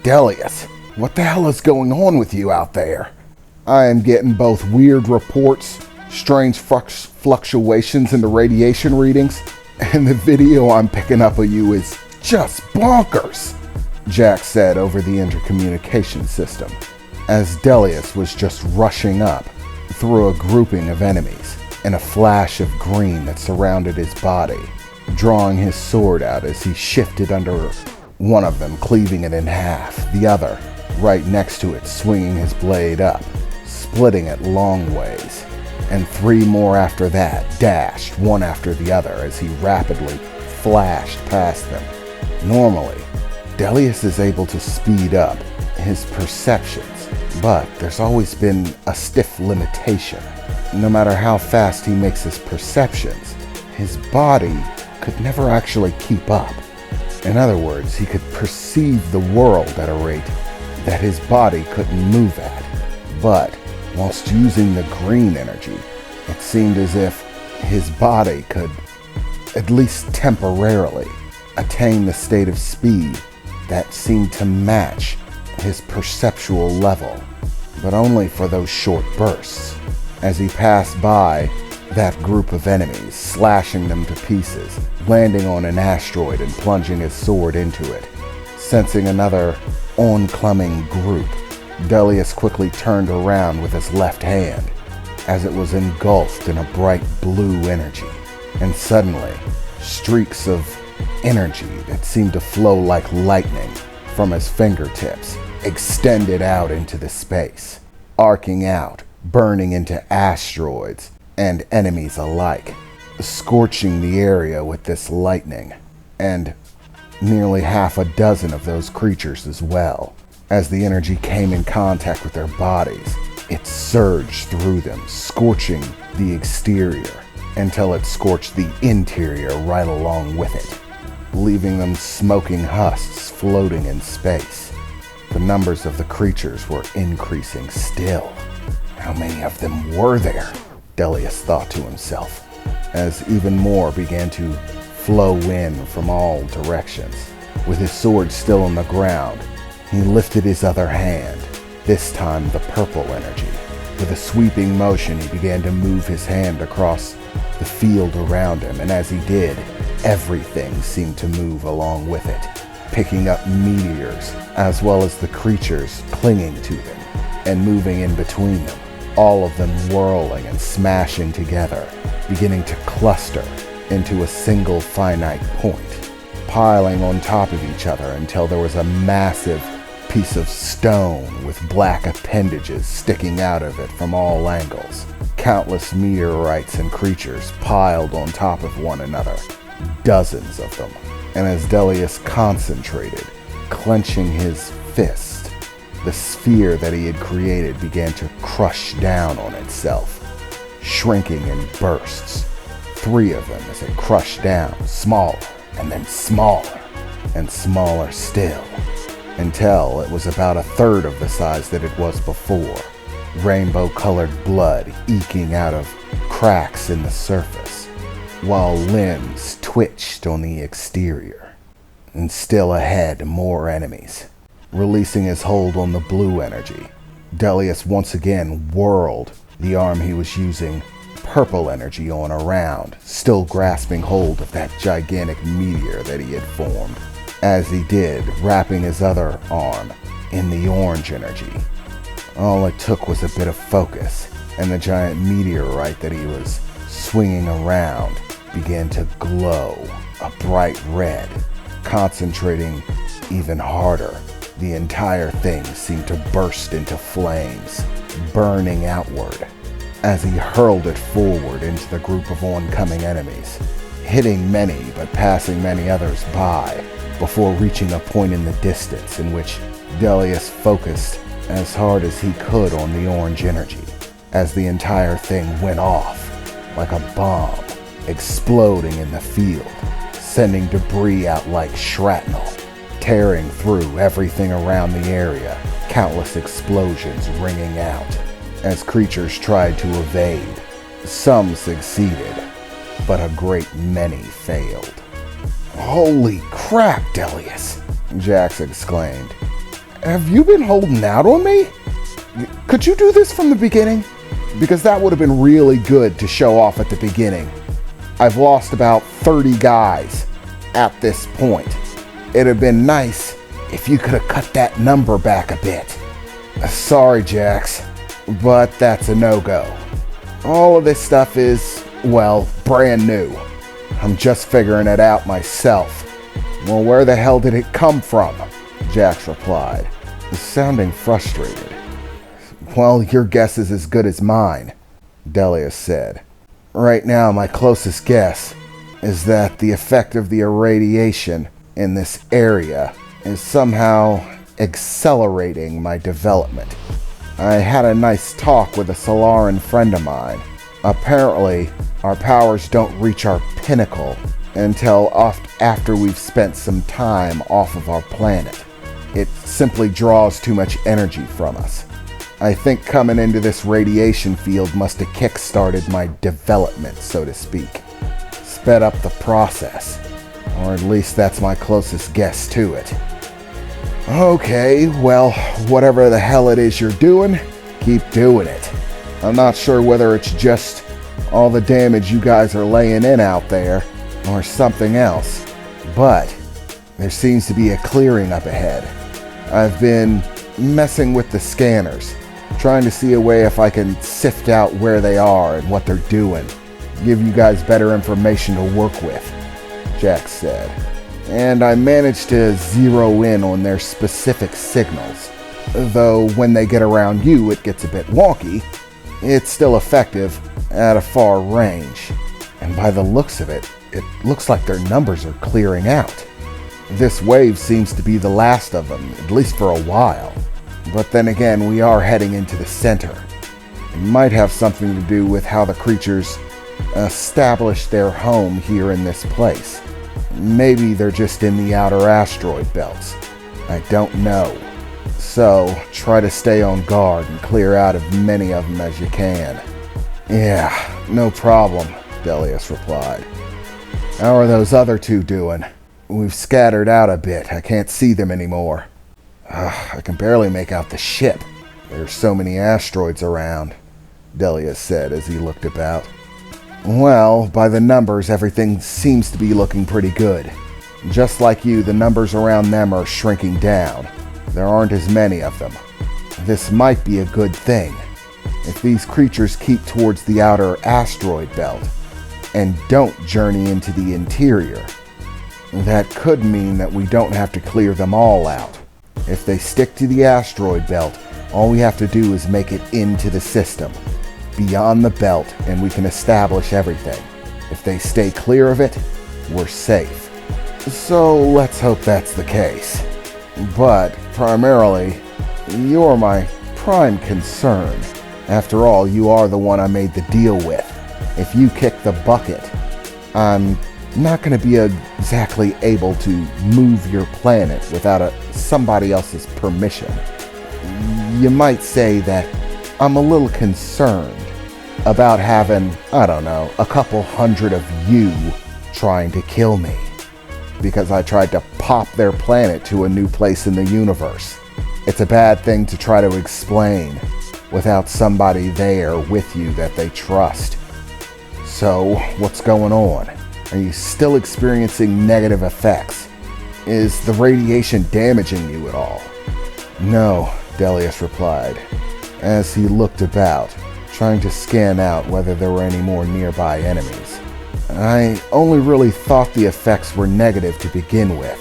Delius, what the hell is going on with you out there? I am getting both weird reports, strange fluctuations in the radiation readings, and the video I'm picking up of you is just bonkers, Jack said over the intercommunication system, as Delius was just rushing up through a grouping of enemies in a flash of green that surrounded his body, drawing his sword out as he shifted under one of them, cleaving it in half, the other right next to it, swinging his blade up, splitting it long ways, and 3 more after that dashed one after the other as he rapidly flashed past them. Normally, Delius is able to speed up his perceptions, but there's always been a stiff limitation. No matter how fast he makes his perceptions, his body could never actually keep up. In other words, he could perceive the world at a rate that his body couldn't move at. But whilst using the green energy, it seemed as if his body could, at least temporarily, attain the state of speed that seemed to match his perceptual level, but only for those short bursts. As he passed by that group of enemies, slashing them to pieces, landing on an asteroid and plunging his sword into it. Sensing another oncoming group, Delius quickly turned around with his left hand as it was engulfed in a bright blue energy. And suddenly, streaks of energy that seemed to flow like lightning from his fingertips extended out into the space, arcing out, burning into asteroids and enemies alike, scorching the area with this lightning, and nearly half a dozen of those creatures as well. As the energy came in contact with their bodies, it surged through them, scorching the exterior until it scorched the interior right along with it, leaving them smoking husks floating in space. The numbers of the creatures were increasing still. How many of them were there? Delius thought to himself, as even more began to flow in from all directions. With his sword still on the ground, he lifted his other hand, this time the purple energy. With a sweeping motion, he began to move his hand across the field around him, and as he did, everything seemed to move along with it, picking up meteors, as well as the creatures clinging to them and moving in between them, all of them whirling and smashing together, beginning to cluster into a single finite point, piling on top of each other until there was a massive piece of stone with black appendages sticking out of it from all angles. Countless meteorites and creatures piled on top of one another, dozens of them. And as Delius concentrated, clenching his fist, the sphere that he had created began to crush down on itself, shrinking in bursts. 3 of them as it crushed down, smaller, and then smaller, and smaller still, until it was about 1/3 of the size that it was before, rainbow-colored blood eking out of cracks in the surface, while limbs twitched on the exterior. And still ahead, more enemies. Releasing his hold on the blue energy, Delius once again whirled the arm he was using purple energy on around, still grasping hold of that gigantic meteor that he had formed. As he did, wrapping his other arm in the orange energy. All it took was a bit of focus, and the giant meteorite that he was swinging around began to glow a bright red. Concentrating even harder, the entire thing seemed to burst into flames, burning outward, as he hurled it forward into the group of oncoming enemies, hitting many but passing many others by, before reaching a point in the distance in which Delius focused as hard as he could on the orange energy, as the entire thing went off like a bomb, exploding in the field, sending debris out like shrapnel, tearing through everything around the area, countless explosions ringing out, as creatures tried to evade. Some succeeded, but a great many failed. "Holy crap, Delius!" Jax exclaimed, have you been holding out on me? Could you do this from the beginning? Because that would have been really good to show off at the beginning. I've lost about 30 guys at this point. It'd have been nice if you could have cut that number back a bit. Sorry, Jax, but that's a no-go. All of this stuff is, well, brand new. I'm just figuring it out myself. Well, where the hell did it come from? Jax replied, sounding frustrated. Well, your guess is as good as mine, Delia said. Right now, my closest guess is that the effect of the irradiation in this area is somehow accelerating my development. I had a nice talk with a Solaran friend of mine. Apparently, our powers don't reach our pinnacle until after we've spent some time off of our planet. It simply draws too much energy from us. I think coming into this radiation field must have kick-started my development, so to speak. Sped up the process. Or at least that's my closest guess to it. Okay, well, whatever the hell it is you're doing, keep doing it. I'm not sure whether it's just all the damage you guys are laying in out there, or something else, but there seems to be a clearing up ahead. I've been messing with the scanners, trying to see a way if I can sift out where they are and what they're doing, give you guys better information to work with, Jax said. And I managed to zero in on their specific signals. Though when they get around you, it gets a bit wonky, it's still effective at a far range. And by the looks of it, it looks like their numbers are clearing out. This wave seems to be the last of them, at least for a while. But then again, we are heading into the center. It might have something to do with how the creatures established their home here in this place. Maybe they're just in the outer asteroid belts. I don't know. So, try to stay on guard and clear out as many of them as you can. Yeah, no problem, Delius replied. How are those other two doing? We've scattered out a bit. I can't see them anymore. I can barely make out the ship. There's so many asteroids around, Delius said as he looked about. Well, by the numbers, everything seems to be looking pretty good. Just like you, the numbers around them are shrinking down. There aren't as many of them. This might be a good thing. If these creatures keep towards the outer asteroid belt and don't journey into the interior, that could mean that we don't have to clear them all out. If they stick to the asteroid belt, all we have to do is make it into the system, beyond the belt, and we can establish everything. If they stay clear of it, we're safe. So let's hope that's the case. But primarily, you're my prime concern. After all, you are the one I made the deal with. If you kick the bucket, I'm not going to be exactly able to move your planet without somebody else's permission. You might say that I'm a little concerned about having, I don't know, a couple hundred of you trying to kill me because I tried to pop their planet to a new place in the universe. It's a bad thing to try to explain without somebody there with you that they trust. So, what's going on? Are you still experiencing negative effects? Is the radiation damaging you at all? No, Delius replied, as he looked about, trying to scan out whether there were any more nearby enemies. I only really thought the effects were negative to begin with.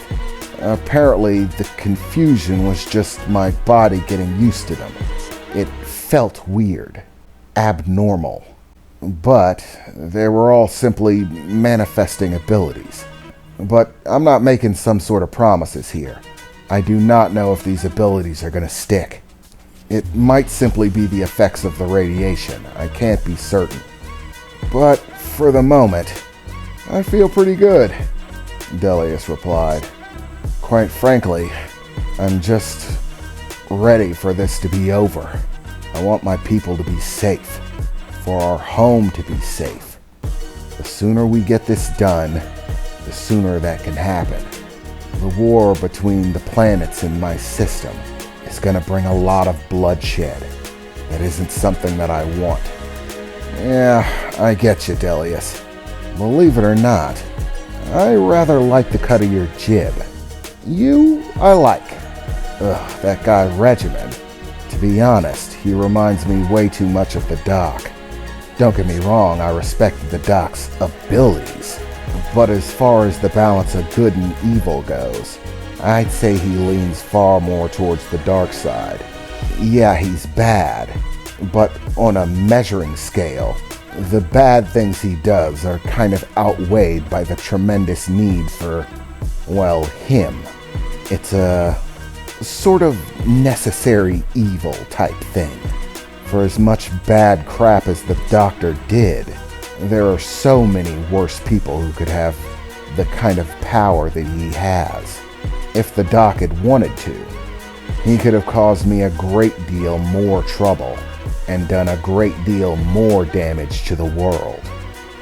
Apparently, the confusion was just my body getting used to them. It felt weird, abnormal. But they were all simply manifesting abilities. But I'm not making some sort of promises here. I do not know if these abilities are going to stick. It might simply be the effects of the radiation. I can't be certain. But for the moment, I feel pretty good, Delius replied. Quite frankly, I'm just ready for this to be over. I want my people to be safe. For our home to be safe. The sooner we get this done, the sooner that can happen. The war between the planets in my system It's gonna bring a lot of bloodshed. That isn't something that I want. Yeah, I get you, Delius. Believe it or not, I rather like the cut of your jib. You, I like. Ugh, that guy Regimen. To be honest, he reminds me way too much of the Doc. Don't get me wrong, I respected the Doc's abilities. But as far as the balance of good and evil goes, I'd say he leans far more towards the dark side. Yeah, he's bad, but on a measuring scale, the bad things he does are kind of outweighed by the tremendous need for, well, him. It's a sort of necessary evil type thing. For as much bad crap as the Doctor did, there are so many worse people who could have the kind of power that he has. If the Doc had wanted to, he could have caused me a great deal more trouble and done a great deal more damage to the world.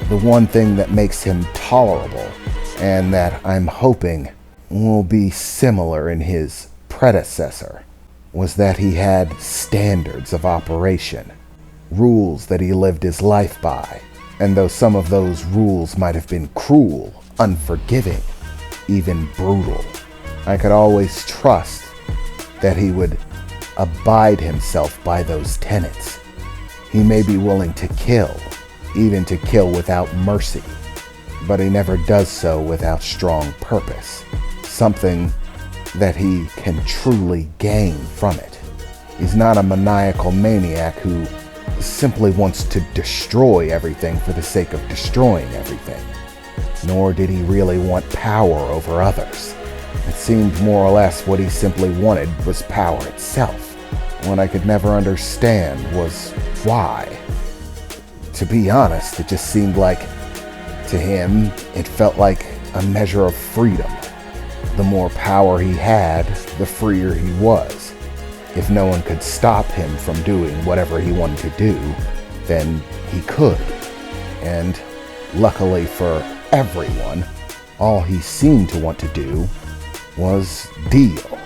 The one thing that makes him tolerable, and that I'm hoping will be similar in his predecessor, was that he had standards of operation, rules that he lived his life by. And though some of those rules might have been cruel, unforgiving, even brutal, I could always trust that he would abide himself by those tenets. He may be willing to kill, even to kill without mercy, but he never does so without strong purpose, something that he can truly gain from it. He's not a maniacal maniac who simply wants to destroy everything for the sake of destroying everything. Nor did he really want power over others. It seemed more or less what he simply wanted was power itself. What I could never understand was why. To be honest, it just seemed like, to him, it felt like a measure of freedom. The more power he had, the freer he was. If no one could stop him from doing whatever he wanted to do, then he could. And luckily for everyone, all he seemed to want to do was deal,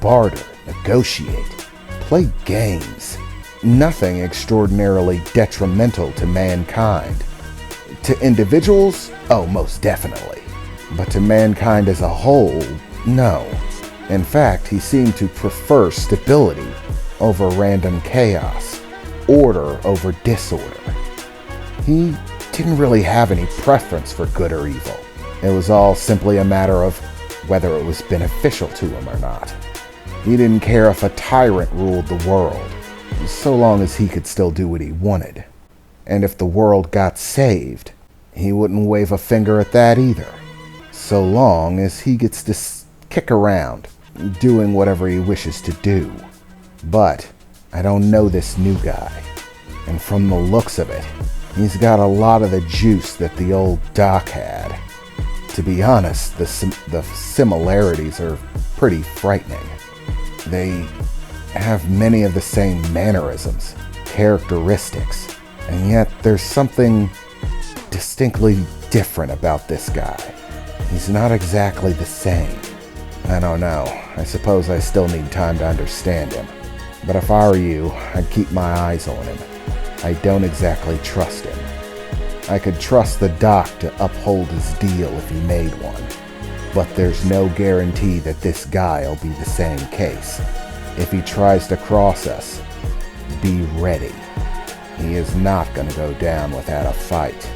barter, negotiate, play games. Nothing extraordinarily detrimental to mankind. To individuals, oh, most definitely. But to mankind as a whole, no. In fact, he seemed to prefer stability over random chaos, order over disorder. He didn't really have any preference for good or evil. It was all simply a matter of whether it was beneficial to him or not. He didn't care if a tyrant ruled the world, so long as he could still do what he wanted. And if the world got saved, he wouldn't wave a finger at that either, so long as he gets to kick around, doing whatever he wishes to do. But I don't know this new guy, and from the looks of it, he's got a lot of the juice that the old Doc had. To be honest, the similarities are pretty frightening. They have many of the same mannerisms, characteristics, and yet there's something distinctly different about this guy. He's not exactly the same. I don't know. I suppose I still need time to understand him. But if I were you, I'd keep my eyes on him. I don't exactly trust him. I could trust the Doc to uphold his deal if he made one. But there's no guarantee that this guy will be the same case. If he tries to cross us, be ready. He is not going to go down without a fight.